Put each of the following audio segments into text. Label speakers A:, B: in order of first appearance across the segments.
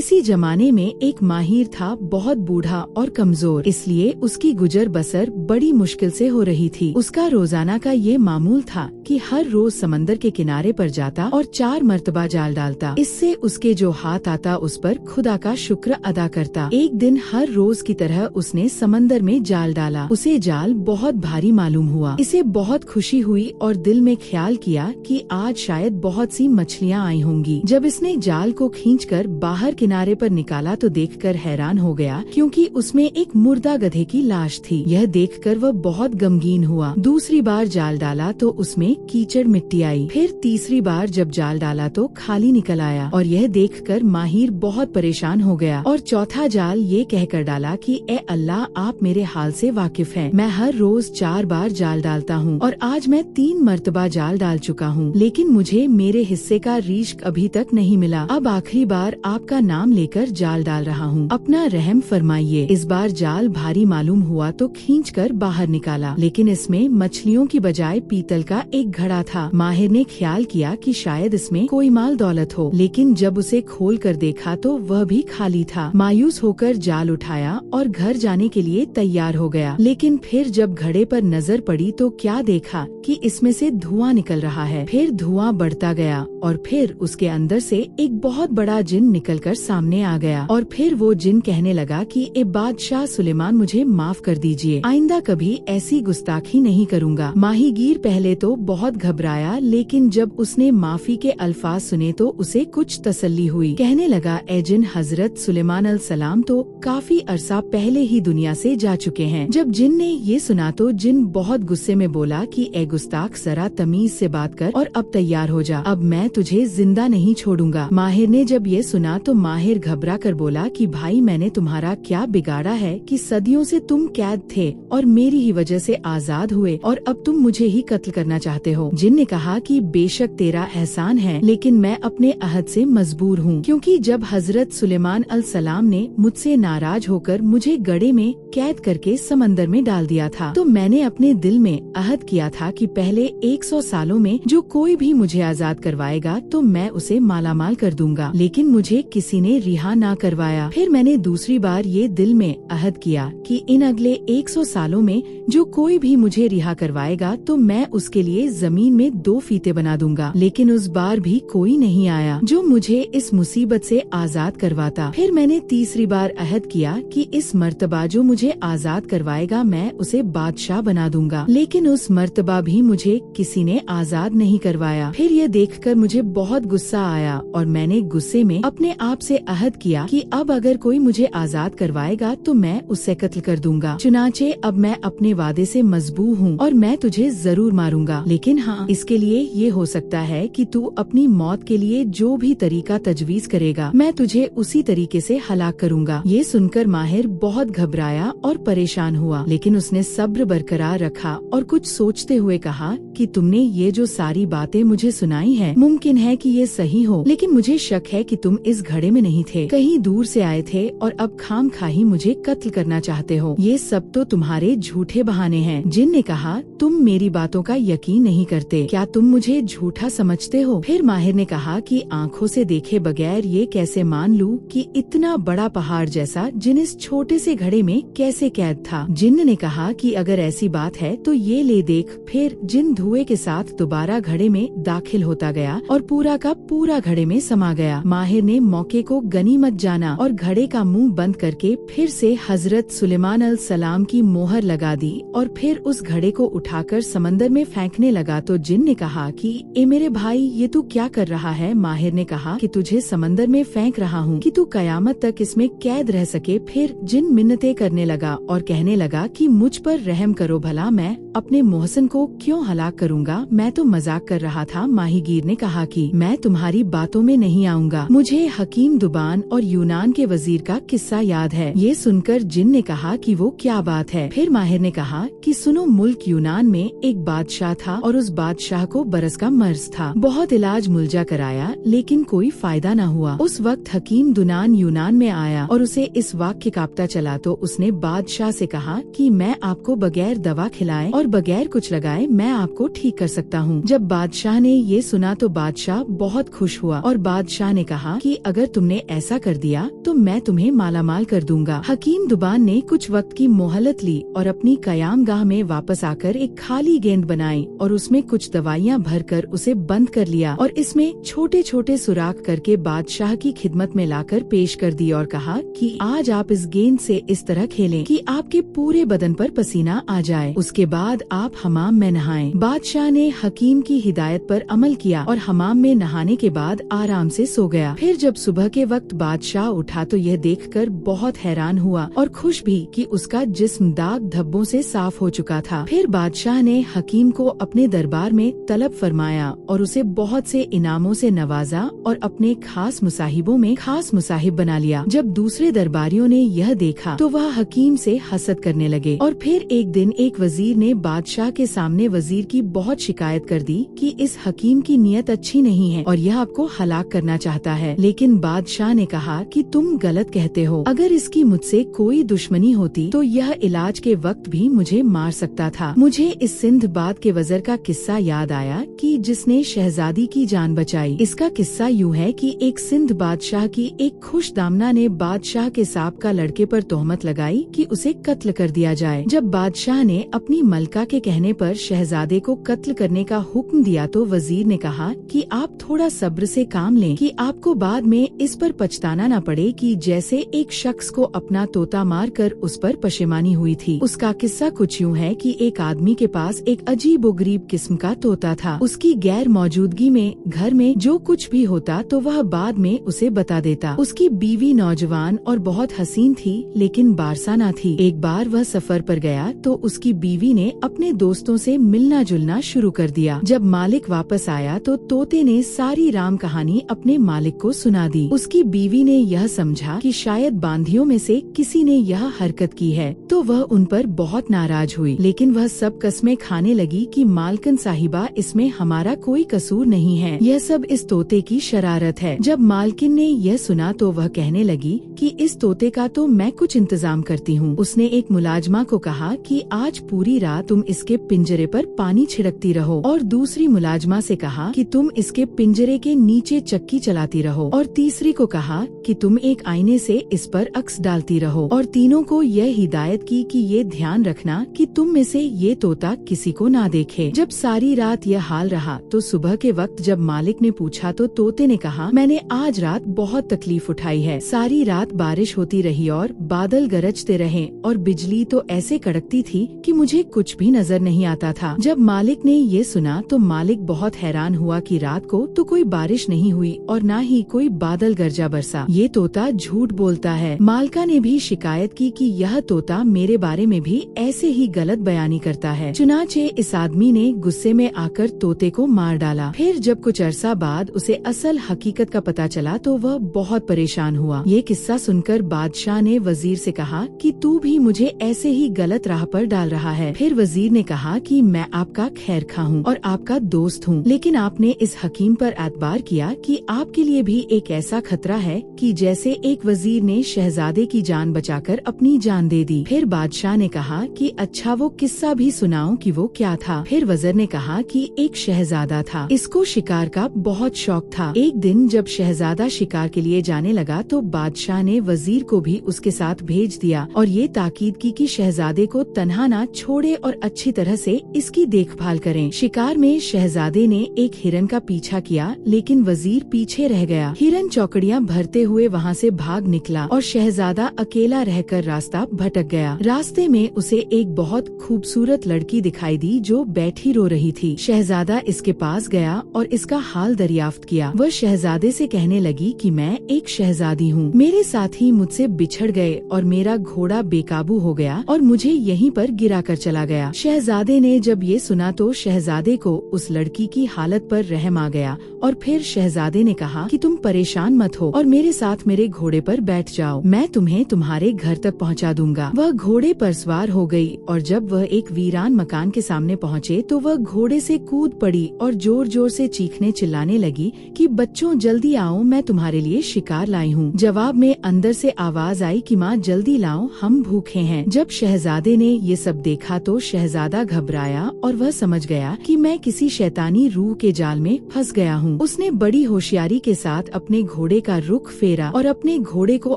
A: किसी जमाने में एक माहिर था, बहुत बूढ़ा और कमजोर, इसलिए उसकी गुजर बसर बड़ी मुश्किल से हो रही थी। उसका रोजाना का ये मामूल था कि हर रोज समंदर के किनारे पर जाता और 4 मरतबा जाल डालता। इससे उसके जो हाथ आता उस पर खुदा का शुक्र अदा करता। एक दिन हर रोज की तरह उसने समंदर में जाल डाला। उसे जाल बहुत भारी मालूम हुआ। इसे बहुत खुशी हुई और दिल में ख्याल किया कि आज शायद बहुत सी मछलियाँ आई होंगी। जब इसने जाल को खींचकर बाहर किनारे पर निकाला तो देखकर हैरान हो गया, क्योंकि उसमें एक मुर्दा गधे की लाश थी। यह देखकर वह बहुत गमगीन हुआ। दूसरी बार जाल डाला तो उसमें कीचड़ मिट्टी आई। फिर तीसरी बार जब जाल डाला तो खाली निकल आया और यह देखकर माहिर बहुत परेशान हो गया और चौथा जाल ये कहकर डाला कि ए अल्लाह, आप मेरे हाल से वाकिफ हैं। मैं हर रोज 4 बार जाल डालता हूँ और आज मैं 3 मरतबा जाल डाल चुका हूँ, लेकिन मुझे मेरे हिस्से का रिश्क अभी तक नहीं मिला। अब आखिरी बार आपका नाम लेकर जाल डाल रहा हूँ, अपना रहम फरमाइए। इस बार जाल भारी मालूम हुआ तो खींचकर बाहर निकाला, लेकिन इसमें मछलियों की बजाय पीतल का एक घड़ा था। माहिर ने ख्याल किया कि शायद इसमें कोई माल दौलत हो, लेकिन जब उसे खोल कर देखा तो वह भी खाली था। मायूस होकर जाल उठाया और घर जाने के लिए तैयार हो गया, लेकिन फिर जब घड़े पर नजर पड़ी तो क्या देखा कि इसमें से धुआं निकल रहा है। फिर धुआं बढ़ता गया और फिर उसके अंदर से एक बहुत बड़ा जिन निकलकर सामने आ गया और फिर वो जिन कहने लगा कि ए बादशाह सुलेमान, मुझे माफ कर दीजिए, आइंदा कभी ऐसी गुस्ताखी नहीं करूँगा। माहीगीर पहले तो बहुत घबराया, लेकिन जब उसने माफी के अल्फाज सुने तो उसे कुछ तसल्ली हुई। कहने लगा, ए जिन, हजरत सुलेमान अलसलाम तो काफी अरसा पहले ही दुनिया से जा चुके हैं। जब जिन ने ये सुना तो जिन बहुत गुस्से में बोला कि ए गुस्ताख, जरा तमीज से बात कर और अब तैयार हो जा, अब मैं तुझे जिंदा नहीं छोड़ूंगा। माहिर ने जब ये सुना तो माहिर घबरा कर बोला कि भाई, मैंने तुम्हारा क्या बिगाड़ा है कि सदियों से तुम कैद थे और मेरी ही वजह से आजाद हुए और अब तुम मुझे ही कत्ल करना चाहते हो। जिन ने कहा कि बेशक तेरा एहसान है, लेकिन मैं अपने अहद से मजबूर हूँ, क्योंकि जब हजरत सुलेमान अलसलाम ने मुझसे नाराज होकर मुझे गड़े में कैद करके समंदर में डाल दिया था, तो मैंने अपने दिल में अहद किया था कि पहले 100 सालों में जो कोई भी मुझे आजाद करवाएगा तो मैं उसे मालामाल कर दूंगा, लेकिन मुझे किसी ने रिहा ना करवाया। फिर मैंने दूसरी बार ये दिल में अहद किया कि इन अगले 100 सालों में जो कोई भी मुझे रिहा करवाएगा तो मैं उसके लिए जमीन में 2 फीते बना दूंगा, लेकिन उस बार भी कोई नहीं आया जो मुझे इस मुसीबत से आजाद करवाता। फिर मैंने तीसरी बार अहद किया कि इस मर्तबा जो मुझे आजाद करवाएगा मैं उसे बादशाह बना दूंगा, लेकिन उस मर्तबा भी मुझे किसी ने आजाद नहीं करवाया। फिर ये देखकर मुझे बहुत गुस्सा आया और मैंने गुस्से में अपने आप से अहद किया कि अब अगर कोई मुझे आजाद करवाएगा तो मैं उससे कत्ल कर दूंगा। चुनाचे अब मैं अपने वादे से मजबूर हूँ और मैं तुझे जरूर मारूंगा, लेकिन हाँ, इसके लिए ये हो सकता है कि तू अपनी मौत के लिए जो भी तरीका तजवीज करेगा मैं तुझे उसी तरीके से हलाक करूंगा। ये सुनकर माहिर बहुत घबराया और परेशान हुआ, लेकिन उसने सब्र बरकरार रखा और कुछ सोचते हुए कहा कि तुमने ये जो सारी बातें मुझे सुनाई है, मुमकिन है कि ये सही हो, लेकिन मुझे शक है कि तुम इस घड़े में नहीं थे, कहीं दूर से आए थे और अब खामखाही मुझे कत्ल करना चाहते हो। ये सब तो तुम्हारे झूठे बहाने हैं। जिन ने कहा, तुम मेरी बातों का यकीन नहीं करते, क्या तुम मुझे झूठा समझते हो? फिर माहिर ने कहा कि आँखों से देखे बगैर ये कैसे मान लूं कि इतना बड़ा पहाड़ जैसा जिन इस छोटे से घड़े में कैसे कैद था। जिन ने कहा कि अगर ऐसी बात है तो ये ले देख। फिर जिन धुएं के साथ दोबारा घड़े में दाखिल होता गया और पूरा का पूरा घड़े में समा गया। माहिर ने मौके को गनीमत जाना और घड़े का मुंह बंद करके फिर से हजरत सुलेमान अलसलाम की मोहर लगा दी और फिर उस घड़े को उठाकर समंदर में फेंकने लगा। तो जिन ने कहा कि ए मेरे भाई, ये तू क्या कर रहा है? माहिर ने कहा कि तुझे समंदर में फेंक रहा हूँ कि तू कयामत तक इसमें कैद रह सके। फिर जिन मिन्नतें करने लगा और कहने लगा कि मुझ पर रहम करो, भला मैं अपने मोहसिन को क्यों हलाक करूँगा? मैं तो मजाक कर रहा था। माहीगीर ने कहा कि मैं तुम्हारी बातों में नहीं आऊँगा, मुझे हकीम दुबान और यूनान के वजीर का किस्सा याद है। ये सुनकर जिन ने कहा कि वो क्या बात है? फिर माहिर ने कहा कि सुनो, मुल्क यूनान में एक बादशाह था और उस बादशाह को बरस का मर्ज था। बहुत इलाज मुलजा कराया लेकिन कोई फायदा न हुआ। उस वक्त हकीम दुनान यूनान में आया और उसे इस वाक्य कांपता चला तो उसने बादशाह से कहा कि मैं आपको बगैर दवा खिलाए और बगैर कुछ लगाए मैं आपको ठीक कर सकता हूँ। जब बादशाह ने ये सुना तो बादशाह बहुत खुश हुआ और बादशाह ने कहा कि अगर तुमने तुमने ऐसा कर दिया तो मैं तुम्हें मालामाल कर दूंगा। हकीम दुबान ने कुछ वक्त की मोहलत ली और अपनी कयामगाह में वापस आकर एक खाली गेंद बनाई और उसमें कुछ दवाइयाँ भरकर उसे बंद कर लिया और इसमें छोटे छोटे सुराख करके बादशाह की खिदमत में लाकर पेश कर दी और कहा कि आज आप इस गेंद से इस तरह खेलें कि आपके पूरे बदन पर पसीना आ जाए। उसके बाद आप हमाम में नहाएं। बादशाह ने हकीम की हिदायत पर अमल किया और हमाम में नहाने के बाद आराम से सो गया। फिर जब सुबह के वक्त बादशाह उठा तो यह देखकर बहुत हैरान हुआ और खुश भी कि उसका जिस्म दाग धब्बों से साफ हो चुका था। फिर बादशाह ने हकीम को अपने दरबार में तलब फरमाया और उसे बहुत से इनामों से नवाजा और अपने खास मुसाहिबों में खास मुसाहिब बना लिया। जब दूसरे दरबारियों ने यह देखा तो वह हकीम से हसद करने लगे। और फिर एक दिन एक वजीर ने बादशाह के सामने वजीर की बहुत शिकायत कर दी कि इस हकीम की नीयत अच्छी नहीं है और यह आपको हलाक करना चाहता है। लेकिन बादशाह ने कहा कि तुम गलत कहते हो, अगर इसकी मुझसे कोई दुश्मनी होती तो यह इलाज के वक्त भी मुझे मार सकता था। मुझे इस सिंधबाद के वज़ीर का किस्सा याद आया कि जिसने शहजादी की जान बचाई। इसका किस्सा यूँ है कि एक सिंध बादशाह की एक खुश दामना ने बादशाह के साबका लड़के पर तोहमत लगाई कि उसे कत्ल कर दिया जाए। जब बादशाह ने अपनी मलका के कहने पर शहजादे को कत्ल करने का हुक्म दिया तो वजीर ने कहा कि आप थोड़ा सब्र से काम लें कि आपको बाद में इस पर पछताना न पड़े कि जैसे एक शख्स को अपना तोता मार कर उस पर पशेमानी हुई थी। उसका किस्सा कुछ यूँ है कि एक आदमी के पास एक अजीबोगरीब किस्म का तोता था। उसकी गैर मौजूदगी में घर में जो कुछ भी होता तो वह बाद में उसे बता देता। उसकी बीवी नौजवान और बहुत हसीन थी लेकिन बारसाना थी। एक बार वह सफर पर गया तो उसकी बीवी ने अपने दोस्तों से मिलना जुलना शुरू कर दिया। जब मालिक वापस आया तो तोते ने सारी राम कहानी अपने मालिक को सुना दी। उसकी बीवी ने यह समझा कि शायद बांधियों में से किसी ने यह हरकत की है तो वह उन पर बहुत नाराज हुई, लेकिन वह सब कस्में खाने लगी कि मालकिन साहिबा इसमें हमारा कोई कसूर नहीं है, यह सब इस तोते की शरारत है। जब मालकिन ने यह सुना तो वह कहने लगी कि इस तोते का तो मैं कुछ इंतजाम करती हूँ। उसने एक मुलाजमा को कहा कि आज पूरी रात तुम इसके पिंजरे पर पानी छिड़कती रहो और दूसरी मुलाजमा से कहा कि तुम इसके पिंजरे के नीचे चक्की चलाती रहो और तीसरी को कहा कि तुम एक आईने से इस पर अक्स डालती रहो और तीनों को यह हिदायत की कि ये ध्यान रखना कि तुम में से ये तोता किसी को ना देखे। जब सारी रात यह हाल रहा तो सुबह के वक्त जब मालिक ने पूछा तो तोते ने कहा, मैंने आज रात बहुत तकलीफ उठाई है। सारी रात बारिश होती रही और बादल गरजते रहे और बिजली तो ऐसे कड़कती थी कि मुझे कुछ भी नजर नहीं आता था। जब मालिक ने ये सुना तो मालिक बहुत हैरान हुआ कि रात को तो कोई बारिश नहीं हुई और न ही कोई बादल गरजा बरसा। ये तोता झूठ बोलता है। मालका ने भी शिकायत की कि यह तोता मेरे बारे में भी ऐसे ही गलत बयानी करता है। चुनाचे इस आदमी ने गुस्से में आकर तोते को मार डाला। फिर जब कुछ अरसा बाद उसे असल हकीकत का पता चला तो वह बहुत परेशान हुआ। ये किस्सा सुनकर बादशाह ने वजीर से कहा कि तू भी मुझे ऐसे ही गलत राह पर डाल रहा है। फिर वजीर ने कहा कि मैं आपका खैर खा हूँ और आपका दोस्त हूँ, लेकिन आपने इस हकीम पर एतबार किया कि आपके लिए भी एक ऐसा खतरा है कि जैसे एक वजीर ने शहजादे की जान बचाकर अपनी जान दे दी। फिर बादशाह ने कहा कि अच्छा वो किस्सा भी सुनाओ कि वो क्या था। फिर वज़ीर ने कहा कि एक शहजादा था, इसको शिकार का बहुत शौक था। एक दिन जब शहजादा शिकार के लिए जाने लगा तो बादशाह ने वजीर को भी उसके साथ भेज दिया और ये ताकीद की कि शहजादे को तन्हा ना छोड़े और अच्छी तरह से इसकी देखभाल करें। शिकार में शहजादे ने एक हिरन का पीछा किया लेकिन वजीर पीछे रह गया। हिरन चौकड़ियां भरते हुए वहाँ से भाग निकला और शहजादा अकेला रहकर रास्ता भटक गया। रास्ते में उसे एक बहुत खूबसूरत लड़की दिखाई दी जो बैठी रो रही थी। शहजादा इसके पास गया और इसका हाल दरियाफ्त किया। वह शहजादे से कहने लगी कि मैं एक शहजादी हूँ, मेरे साथी मुझसे बिछड़ गए और मेरा घोड़ा बेकाबू हो गया और मुझे यहीं पर गिरा कर चला गया। शहजादे ने जब ये सुना तो शहजादे को उस लड़की की हालत पर रहम आ गया और फिर शहजादे ने कहा कि तुम परेशान मत हो और मेरे साथ मेरे घोड़े पर बैठ जाओ, मैं तुम्हें तुम्हारे घर तक पहुंचा दूंगा। वह घोड़े पर सवार हो गई और जब वह एक वीरान मकान के सामने पहुंचे तो वह घोड़े से कूद पड़ी और जोर जोर से चीखने चिल्लाने लगी कि बच्चों जल्दी आओ, मैं तुम्हारे लिए शिकार लाई हूँ। जवाब में अंदर से आवाज आई कि माँ जल्दी लाओ, हम भूखे हैं। जब शहजादे ने ये सब देखा तो शहजादा घबराया और वह समझ गया कि मैं किसी शैतानी रूह के जाल में फंस गया हूँ। उसने बड़ी होशियारी के साथ अपने घोड़े घोड़े का रुख फेरा और अपने घोड़े को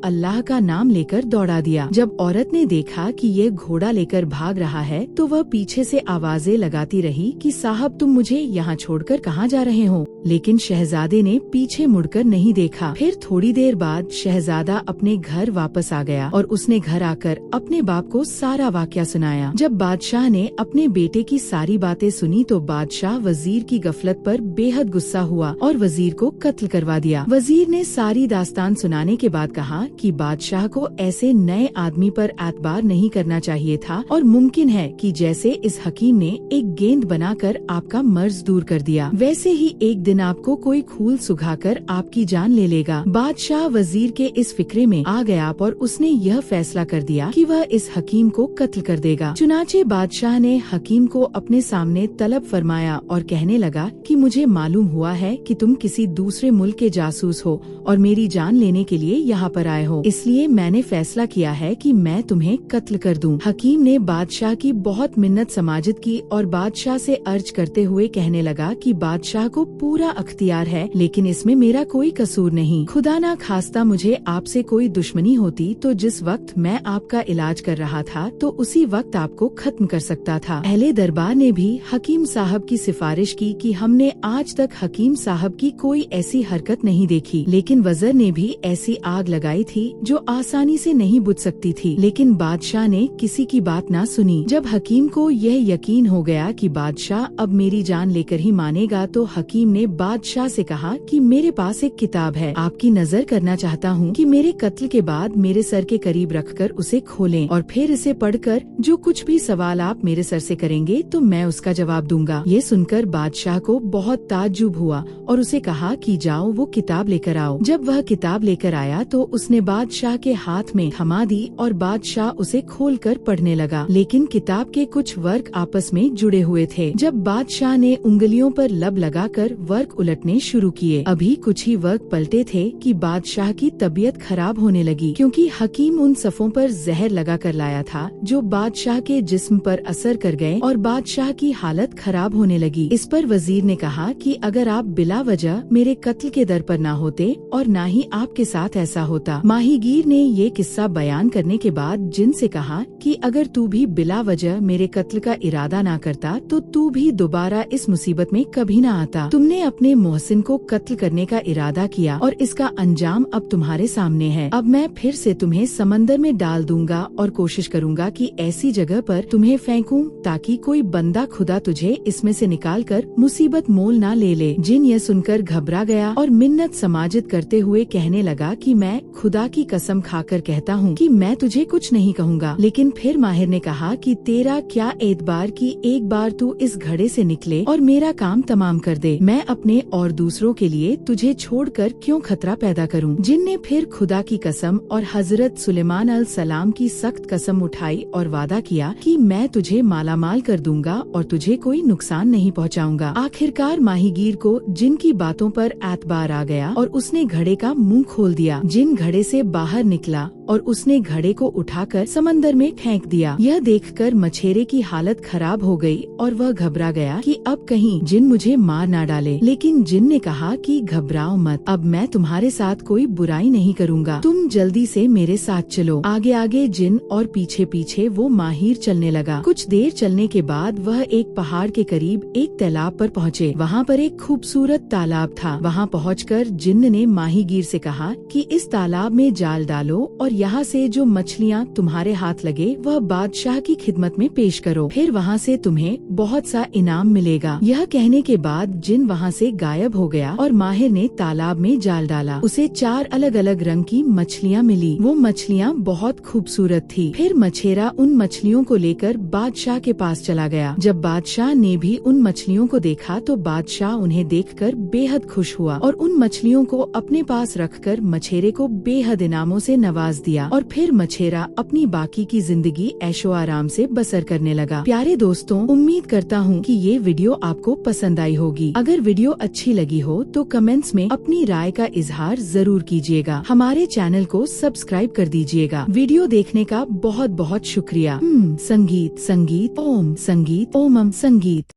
A: अल्लाह का नाम लेकर दौड़ा दिया। जब औरत ने देखा कि ये घोड़ा लेकर भाग रहा है तो वह पीछे से आवाजें लगाती रही कि साहब तुम मुझे यहाँ छोड़कर कहाँ जा रहे हो, लेकिन शहजादे ने पीछे मुड़कर नहीं देखा। फिर थोड़ी देर बाद शहजादा अपने घर वापस आ गया और उसने घर आकर अपने बाप को सारा वाकया सुनाया। जब बादशाह ने अपने बेटे की सारी बातें सुनी तो बादशाह वजीर की गफलत पर बेहद गुस्सा हुआ और वजीर को कत्ल करवा दिया। वजीर ने सारी दास्तान सुनाने के बाद कहा कि बादशाह को ऐसे नए आदमी पर एतबार नहीं करना चाहिए था और मुमकिन है कि जैसे इस हकीम ने एक गेंद बनाकर आपका मर्ज दूर कर दिया, वैसे ही एक दिन आपको कोई खूल सुखाकर आपकी जान ले लेगा। बादशाह वजीर के इस फिक्रे में आ गया और उसने यह फैसला कर दिया कि वह इस हकीम को कत्ल कर देगा। चुनाचे बादशाह ने हकीम को अपने सामने तलब फरमाया और कहने लगा कि मुझे मालूम हुआ है कि तुम किसी दूसरे मुल्क के जासूस हो और मेरी जान लेने के लिए यहाँ पर आए हो, इसलिए मैंने फैसला किया है कि मैं तुम्हें कत्ल कर दूं। हकीम ने बादशाह की बहुत मिन्नत समाजित की और बादशाह से अर्ज करते हुए कहने लगा कि बादशाह को पूरा अख्तियार है, लेकिन इसमें मेरा कोई कसूर नहीं। खुदा ना खास्ता मुझे आपसे कोई दुश्मनी होती तो जिस वक्त मैं आपका इलाज कर रहा था तो उसी वक्त आपको खत्म कर सकता था। अहले दरबार ने भी हकीम साहब की सिफारिश की कि हमने आज तक हकीम साहब की कोई ऐसी हरकत नहीं देखी, लेकिन वज़र ने भी ऐसी आग लगाई थी जो आसानी से नहीं बुझ सकती थी, लेकिन बादशाह ने किसी की बात ना सुनी। जब हकीम को यह यकीन हो गया कि बादशाह अब मेरी जान लेकर ही मानेगा तो हकीम ने बादशाह से कहा कि मेरे पास एक किताब है, आपकी नजर करना चाहता हूँ कि मेरे कत्ल के बाद मेरे सर के करीब रखकर उसे खोलें और फिर इसे पढ़कर जो कुछ भी सवाल आप मेरे सर से करेंगे तो मैं उसका जवाब दूंगा। ये सुनकर बादशाह को बहुत ताज्जुब हुआ और उसे कहा कि जाओ वो किताब लेकर आओ। जब वह किताब लेकर आया तो उसने बादशाह के हाथ में थमा दी और बादशाह उसे खोलकर पढ़ने लगा, लेकिन किताब के कुछ वर्क आपस में जुड़े हुए थे। जब बादशाह ने उंगलियों पर लब लगाकर वर्क उलटने शुरू किए, अभी कुछ ही वर्क पलटे थे कि बादशाह की तबीयत खराब होने लगी, क्योंकि हकीम उन सफ़ों पर जहर लगा कर लाया था जो बादशाह के जिस्म पर असर कर गए और बादशाह की हालत खराब होने लगी। इस पर वजीर ने कहा कि अगर आप बिला वजह मेरे कत्ल के दर पर ना होते और ना ही आपके साथ ऐसा होता। माहीगीर ने ये किस्सा बयान करने के बाद जिन से कहा कि अगर तू भी बिला वजह मेरे कत्ल का इरादा ना करता तो तू भी दोबारा इस मुसीबत में कभी ना आता। तुमने अपने मोहसिन को कत्ल करने का इरादा किया और इसका अंजाम अब तुम्हारे सामने है। अब मैं फिर से तुम्हें समंदर में डाल दूंगा और कोशिश करूंगा कि ऐसी जगह पर तुम्हें फेंकूं ताकि कोई बंदा खुदा तुझे इसमें से निकाल कर मुसीबत मोल ना ले ले। जिन यह सुनकर घबरा गया और मिन्नत समाजित करते हुए कहने लगा कि मैं खुदा की कसम खाकर कहता हूँ कि मैं तुझे कुछ नहीं कहूँगा। लेकिन फिर माहिर ने कहा कि तेरा क्या एतबार कि एक बार तू इस घड़े से निकले और मेरा काम तमाम कर दे। मैं अपने और दूसरों के लिए तुझे छोड़कर क्यों खतरा पैदा करूँ। जिन ने फिर खुदा की कसम और हजरत सुलेमान अल सलाम की सख्त कसम उठाई और वादा किया कि मैं तुझे मालामाल कर दूंगा और तुझे कोई नुकसान नहीं पहुंचाऊंगा। आखिरकार माहीगीर को जिन की बातों पर एतबार आ गया और उसने घड़े का मुंह खोल दिया। जिन घड़े से बाहर निकला और उसने घड़े को उठाकर समंदर में फेंक दिया। यह देखकर मछेरे की हालत खराब हो गई और वह घबरा गया कि अब कहीं जिन मुझे मार ना डाले। लेकिन जिन ने कहा कि घबराओ मत, अब मैं तुम्हारे साथ कोई बुराई नहीं करूँगा, तुम जल्दी से मेरे साथ चलो। आगे आगे जिन और पीछे पीछे वो माहिर चलने लगा। कुछ देर चलने के बाद वह एक पहाड़ के करीब एक तालाब पर पहुँचे। वहाँ पर एक खूबसूरत तालाब था। वहाँ पहुँचकर जिन्न ने माहीगीर से कहा कि इस तालाब में जाल डालो और यहाँ से जो मछलियाँ तुम्हारे हाथ लगे वह बादशाह की खिदमत में पेश करो, फिर वहाँ से तुम्हें बहुत सा इनाम मिलेगा। यह कहने के बाद जिन वहाँ से गायब हो गया और माहिर ने तालाब में जाल डाला। उसे 4 अलग अलग रंग की मछलियाँ मिली। वो मछलियाँ बहुत खूबसूरत थी। फिर मछेरा उन मछलियों को लेकर बादशाह के पास चला गया। जब बादशाह ने भी उन मछलियों को देखा तो बादशाह उन्हें देखकर बेहद खुश हुआ और उन मछलियों को अपने पास रखकर मछेरे को बेहद इनामों से नवाज दिया और फिर मछेरा अपनी बाकी की जिंदगी ऐशो आराम से बसर करने लगा। प्यारे दोस्तों, उम्मीद करता हूँ कि ये वीडियो आपको पसंद आई होगी। अगर वीडियो अच्छी लगी हो तो कमेंट्स में अपनी राय का इजहार जरूर कीजिएगा। हमारे चैनल को सब्सक्राइब कर दीजिएगा। वीडियो देखने का बहुत बहुत शुक्रिया। संगीत संगीत ओम संगीत ओम संगीत।